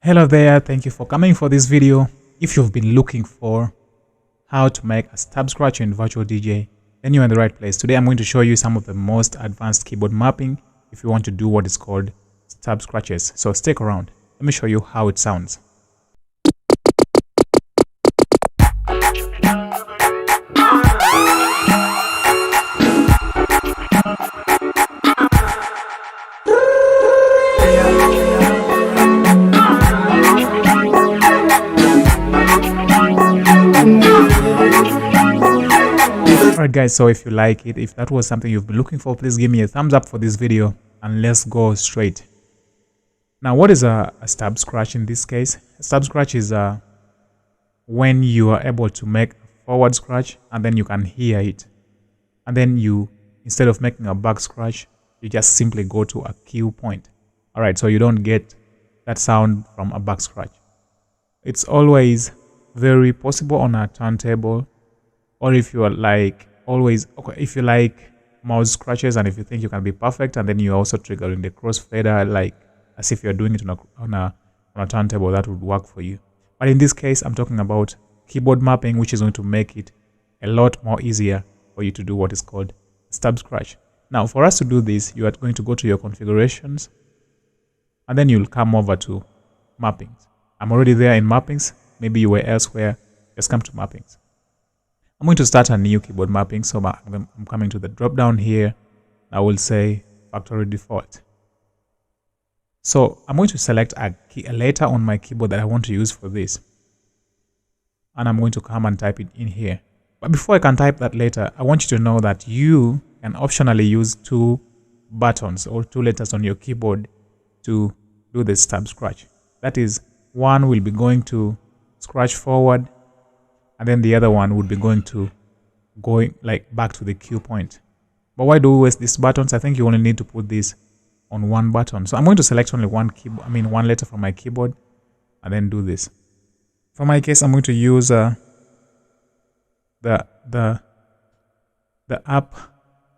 Hello there, thank you for coming for this video. If you've been looking for how to make a stub scratch in Virtual DJ, then you're in the right place. Today I'm going to show you some of the most advanced keyboard mapping if you want to do what is called stub scratches. So stick around, let me show you how it sounds. Alright guys, so if you like it, if that was something you've been looking for, please give me a thumbs up for this video and let's go straight. Now what is a stub scratch in this case? A stub scratch is when you are able to make a forward scratch and then you can hear it. And then you, instead of making a back scratch, you just simply go to a cue point. Alright, so you don't get that sound from a back scratch. It's always very possible on a turntable, or if you are like if you like mouse scratches and if you think you can be perfect, and then you're also triggering the crossfader like as if you're doing it on a turntable, that would work for you. But in this case, I'm talking about keyboard mapping, which is going to make it a lot more easier for you to do what is called stub scratch. Now, for us to do this, you are going to go to your configurations and then you'll come over to mappings. I'm already there in mappings. Maybe you were elsewhere. Just come to mappings. I'm going to start a new keyboard mapping, so I'm coming to the drop down here. I will say factory default. So I'm going to select a letter on my keyboard that I want to use for this, and I'm going to come and type it in here. But before I can type that letter, I want you to know that you can optionally use two buttons or two letters on your keyboard to do the stub scratch. That is, one will be going to scratch forward, and then the other one would be going like back to the cue point. But why do we waste these buttons? I think you only need to put this on one button. So I'm going to select only one letter from my keyboard and then do this. For my case, I'm going to use the up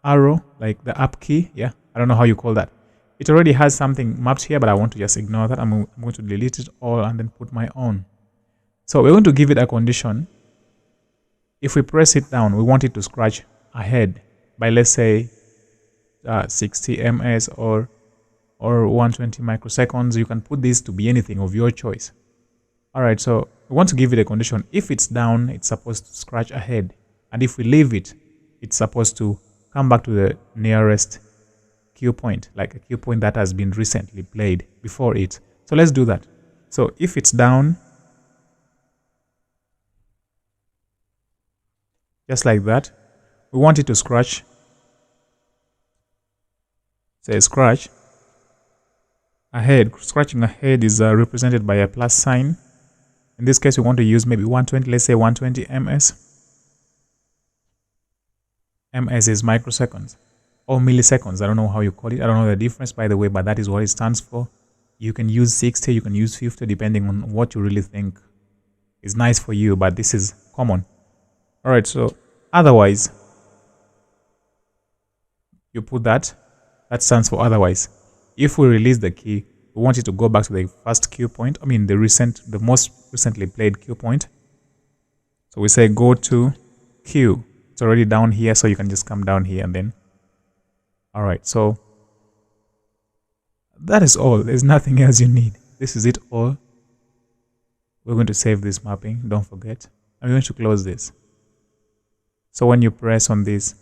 arrow, like the up key. Yeah, I don't know how you call that. It already has something mapped here, but I want to just ignore that. I'm going to delete it all and then put my own. So we're going to give it a condition. If we press it down, we want it to scratch ahead by, let's say, 60 ms or 120 microseconds. You can put this to be anything of your choice. Alright, so we want to give it a condition. If it's down, it's supposed to scratch ahead. And if we leave it, it's supposed to come back to the nearest cue point, like a cue point that has been recently played before it. So let's do that. So if it's down, just like that, we want it to scratch. Say scratch ahead. Scratching ahead is represented by a plus sign. In this case, we want to use maybe 120, let's say 120 ms. Ms is microseconds or milliseconds. I don't know how you call it. I don't know the difference, by the way, but that is what it stands for. You can use 60, you can use 50, depending on what you really think is nice for you, but this is common. Alright, so otherwise, you put that stands for otherwise. If we release the key, we want it to go back to the first cue point, the most recently played cue point. So we say go to cue. It's already down here, so you can just come down here and then. Alright, so that is all. There's nothing else you need. This is it all. We're going to save this mapping, don't forget. I'm going to close this. So when you press on this,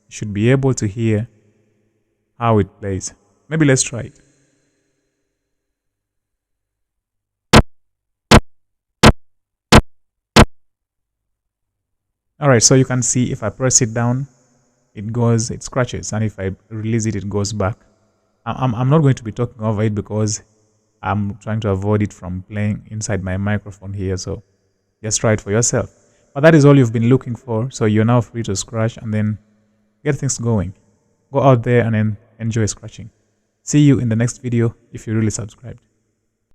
you should be able to hear how it plays. Maybe let's try it. Alright, so you can see if I press it down, it scratches, and if I release it, it goes back. I'm not going to be talking over it because I'm trying to avoid it from playing inside my microphone here, so just try it for yourself. But that is all you've been looking for, so you're now free to scratch and then get things going. Go out there and then enjoy scratching. See you in the next video if you really subscribed.